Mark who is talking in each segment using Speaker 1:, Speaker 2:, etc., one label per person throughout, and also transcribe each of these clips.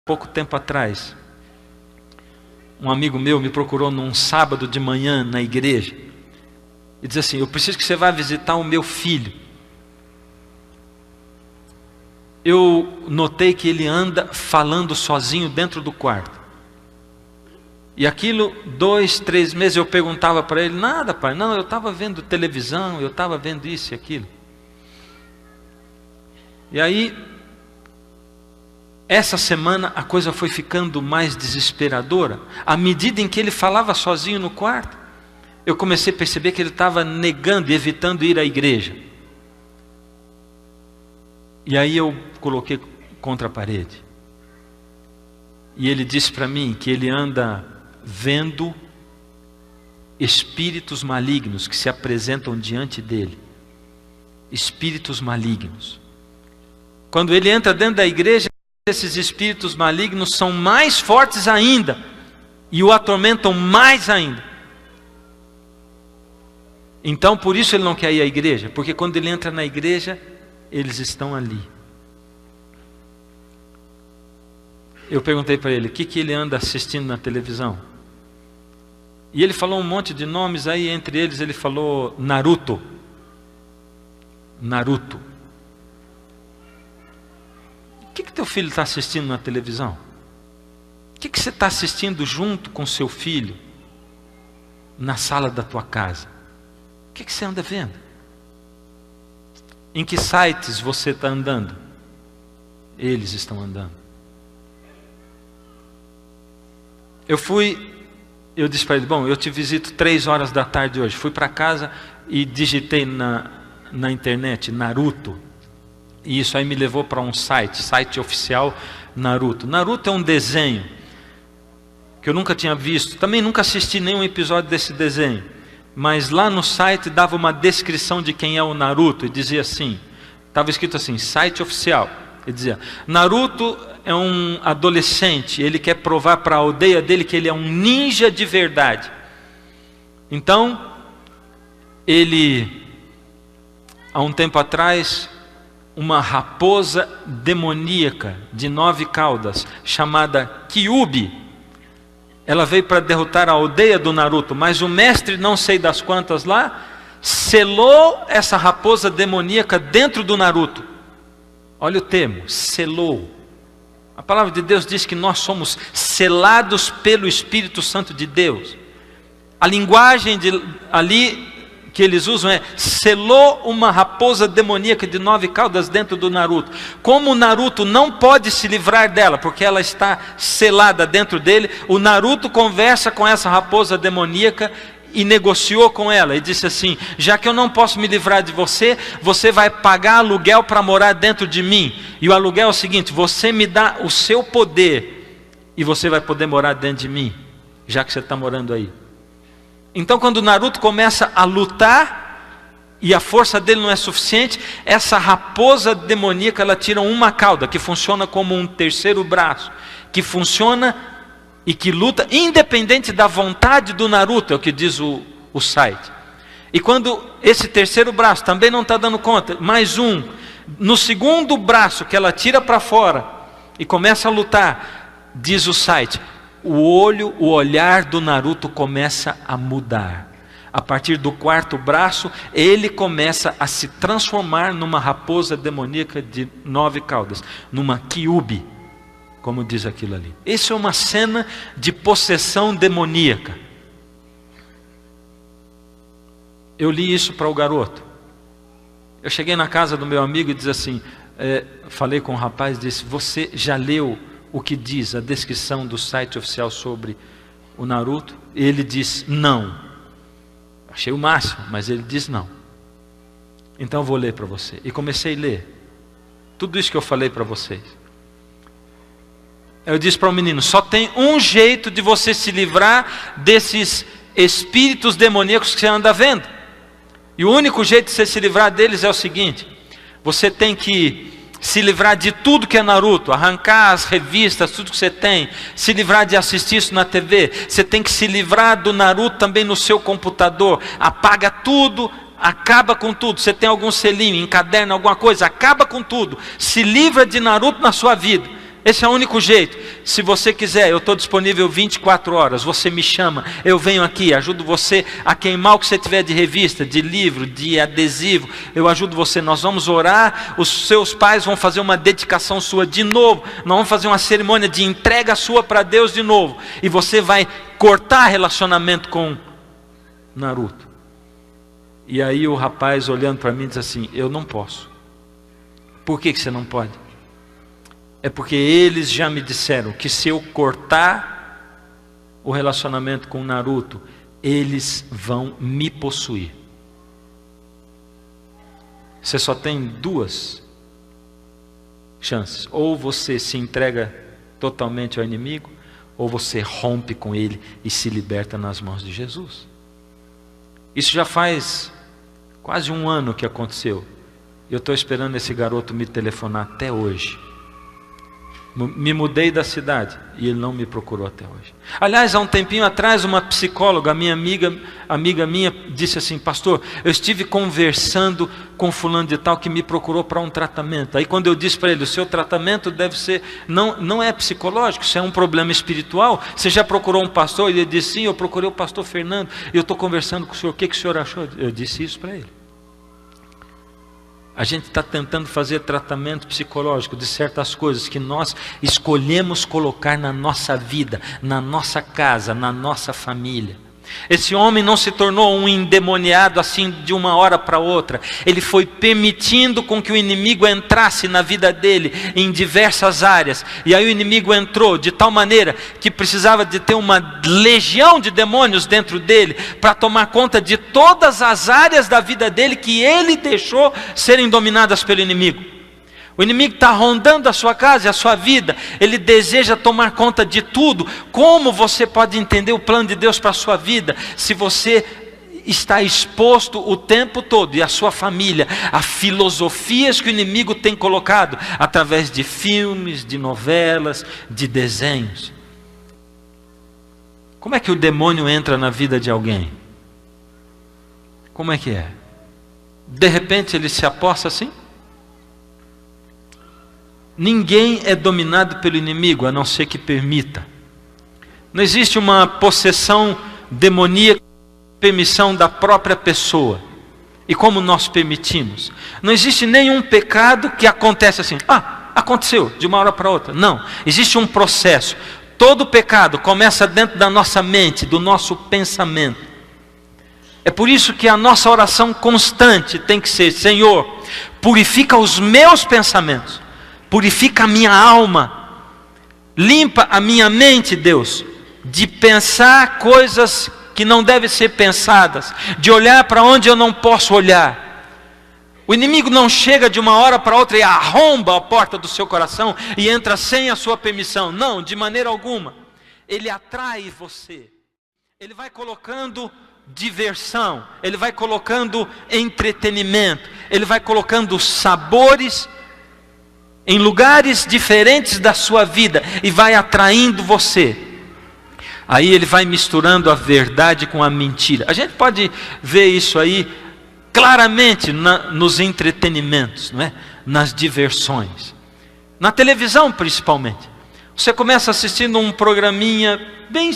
Speaker 1: Pouco tempo atrás, um amigo meu me procurou num sábado de manhã na igreja e disse assim: eu preciso que você vá visitar o meu filho. Eu notei que ele anda falando sozinho dentro do quarto. E aquilo, 2, 3 meses eu perguntava para ele: nada, pai, não, eu estava vendo televisão, eu estava vendo isso e aquilo. E aí, essa semana a coisa foi ficando mais desesperadora. À medida em que ele falava sozinho no quarto, eu comecei a perceber que ele estava negando e evitando ir à igreja. E aí eu coloquei contra a parede. E ele disse para mim que ele anda vendo espíritos malignos que se apresentam diante dele. Espíritos malignos. Quando ele entra dentro da igreja, esses espíritos malignos são mais fortes ainda e o atormentam mais ainda. Então por isso ele não quer ir à igreja, porque quando ele entra na igreja, eles estão ali. Eu perguntei para ele: o que ele anda assistindo na televisão? E ele falou um monte de nomes aí, entre eles ele falou Naruto. Naruto. O que teu filho está assistindo na televisão? O que você está assistindo junto com seu filho na sala da tua casa? O que você anda vendo? Em que sites você está andando? Eles estão andando. Eu disse para ele: bom, eu te visito 3 horas da tarde hoje. Fui para casa e digitei na internet Naruto. E isso aí me levou para um site oficial Naruto. Naruto é um desenho que eu nunca tinha visto. Também nunca assisti nenhum episódio desse desenho. Mas lá no site dava uma descrição de quem é o Naruto. E dizia assim, estava escrito assim, site oficial. E dizia: Naruto é um adolescente. Ele quer provar para a aldeia dele que ele é um ninja de verdade. Então, ele, há um tempo atrás, uma raposa demoníaca de 9 caudas, chamada Kyuubi, ela veio para derrotar a aldeia do Naruto, mas o mestre, não sei das quantas lá, selou essa raposa demoníaca dentro do Naruto. Olha o termo, selou. A palavra de Deus diz que nós somos selados pelo Espírito Santo de Deus. A linguagem ali que eles usam é: selou uma raposa demoníaca de 9 caudas dentro do Naruto. Como o Naruto não pode se livrar dela, porque ela está selada dentro dele, o Naruto conversa com essa raposa demoníaca e negociou com ela, e disse assim: já que eu não posso me livrar de você, você vai pagar aluguel para morar dentro de mim. E o aluguel é o seguinte: você me dá o seu poder, e você vai poder morar dentro de mim, já que você está morando aí. Então quando o Naruto começa a lutar, e a força dele não é suficiente, essa raposa demoníaca, ela tira uma cauda, que funciona como um terceiro braço, que funciona e que luta independente da vontade do Naruto, é o que diz o site. E quando esse terceiro braço também não está dando conta, mais um, no segundo braço que ela tira para fora e começa a lutar, diz o site, o olhar do Naruto começa a mudar. A partir do 4º braço, ele começa a se transformar numa raposa demoníaca de 9 caudas, numa Kyuubi, como diz aquilo ali. Isso é uma cena de possessão demoníaca. Eu li isso para o garoto. Eu cheguei na casa do meu amigo e disse assim, falei com o rapaz, disse: você já leu o que diz a descrição do site oficial sobre o Naruto? E ele disse: não. Achei o máximo, mas ele disse: não. Então eu vou ler para você. E comecei a ler tudo isso que eu falei para vocês. Eu disse para o menino: só tem um jeito de você se livrar desses espíritos demoníacos que você anda vendo. E o único jeito de você se livrar deles é o seguinte: você tem que se livrar de tudo que é Naruto, arrancar as revistas, tudo que você tem, se livrar de assistir isso na TV. Você tem que se livrar do Naruto também no seu computador. Apaga tudo, acaba com tudo. Você tem algum selinho, encaderna alguma coisa, acaba com tudo. Se livra de Naruto na sua vida. Esse é o único jeito. Se você quiser, eu estou disponível 24 horas. Você me chama, eu venho aqui, ajudo você a queimar o que você tiver de revista, de livro, de adesivo. Eu ajudo você, nós vamos orar, os seus pais vão fazer uma dedicação sua de novo. Nós vamos fazer uma cerimônia de entrega sua para Deus de novo. E você vai cortar relacionamento com Naruto. E aí o rapaz olhando para mim diz assim, eu não posso. Por que você não pode? É porque eles já me disseram que se eu cortar o relacionamento com o Naruto, eles vão me possuir. Você só tem duas chances. Ou você se entrega totalmente ao inimigo, ou você rompe com ele e se liberta nas mãos de Jesus. Isso já faz quase 1 ano que aconteceu. Eu estou esperando esse garoto me telefonar até hoje. Me mudei da cidade e ele não me procurou até hoje. Aliás, há um tempinho atrás, uma psicóloga, minha amiga minha, disse assim, pastor, eu estive conversando com fulano de tal que me procurou para um tratamento. Aí quando eu disse para ele, o seu tratamento deve ser, não é psicológico, isso é um problema espiritual. Você já procurou um pastor? E ele disse, sim, eu procurei o pastor Fernando, e eu estou conversando com o senhor, o que o senhor achou? Eu disse isso para ele. A gente está tentando fazer tratamento psicológico de certas coisas que nós escolhemos colocar na nossa vida, na nossa casa, na nossa família. Esse homem não se tornou um endemoniado assim de uma hora para outra. Ele foi permitindo com que o inimigo entrasse na vida dele em diversas áreas. E aí o inimigo entrou de tal maneira que precisava de ter uma legião de demônios dentro dele para tomar conta de todas as áreas da vida dele que ele deixou serem dominadas pelo inimigo. O inimigo está rondando a sua casa e a sua vida. Ele deseja tomar conta de tudo. Como você pode entender o plano de Deus para a sua vida se você está exposto o tempo todo, e a sua família, a filosofias que o inimigo tem colocado através de filmes, de novelas, de desenhos? Como é que o demônio entra na vida de alguém? Como é que é? De repente ele se aposta assim? Ninguém é dominado pelo inimigo, a não ser que permita. Não existe uma possessão demoníaca, permissão da própria pessoa. E como nós permitimos? Não existe nenhum pecado que acontece assim, aconteceu, de uma hora para outra. Não, existe um processo. Todo pecado começa dentro da nossa mente, do nosso pensamento. É por isso que a nossa oração constante tem que ser, Senhor, purifica os meus pensamentos. Purifica a minha alma, limpa a minha mente, Deus, de pensar coisas que não devem ser pensadas, de olhar para onde eu não posso olhar. O inimigo não chega de uma hora para outra e arromba a porta do seu coração e entra sem a sua permissão. Não, de maneira alguma. Ele atrai você. Ele vai colocando diversão, ele vai colocando entretenimento, ele vai colocando sabores em lugares diferentes da sua vida e vai atraindo você. Aí ele vai misturando a verdade com a mentira. A gente pode ver isso aí claramente nos entretenimentos, não é? Nas diversões, na televisão principalmente. Você começa assistindo um programinha bem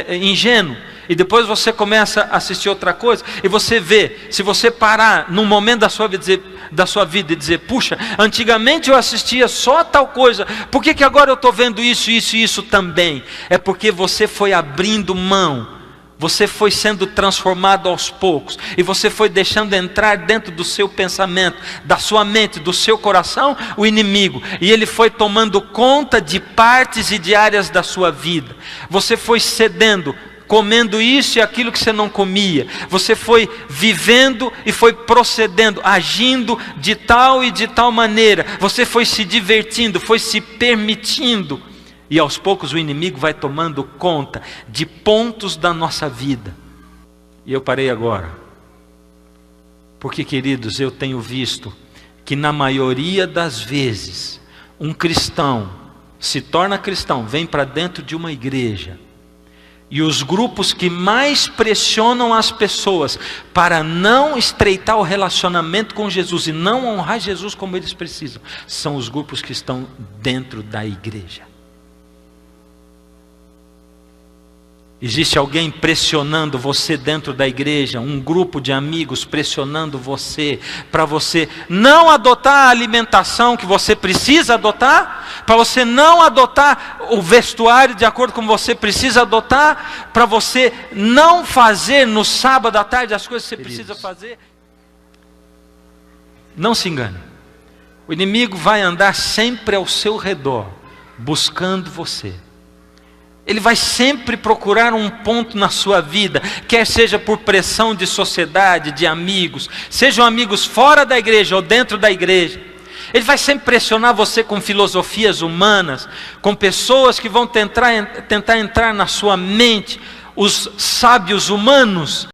Speaker 1: ingênuo, e depois você começa a assistir outra coisa, e você vê, se você parar num momento da sua vida e dizer, puxa, antigamente eu assistia só tal coisa, por que agora eu estou vendo isso, isso e isso também? É porque você foi abrindo mão, você foi sendo transformado aos poucos, e você foi deixando entrar dentro do seu pensamento, da sua mente, do seu coração, o inimigo, e ele foi tomando conta de partes e de áreas da sua vida. Você foi cedendo, comendo isso e aquilo que você não comia. Você foi vivendo e foi procedendo, agindo de tal e de tal maneira. Você foi se divertindo, foi se permitindo. E aos poucos o inimigo vai tomando conta de pontos da nossa vida. E eu parei agora. Porque, queridos, eu tenho visto que na maioria das vezes, um cristão se torna cristão, vem para dentro de uma igreja, E os grupos que mais pressionam as pessoas para não estreitar o relacionamento com Jesus e não honrar Jesus como eles precisam, são os grupos que estão dentro da igreja. Existe alguém pressionando você dentro da igreja, um grupo de amigos pressionando você, para você não adotar a alimentação que você precisa adotar, para você não adotar o vestuário de acordo com você precisa adotar, para você não fazer no sábado à tarde as coisas que você precisa fazer. Não se engane, o inimigo vai andar sempre ao seu redor, buscando você. Ele vai sempre procurar um ponto na sua vida, quer seja por pressão de sociedade, de amigos, sejam amigos fora da igreja ou dentro da igreja. Ele vai sempre pressionar você com filosofias humanas, com pessoas que vão tentar entrar na sua mente, os sábios humanos,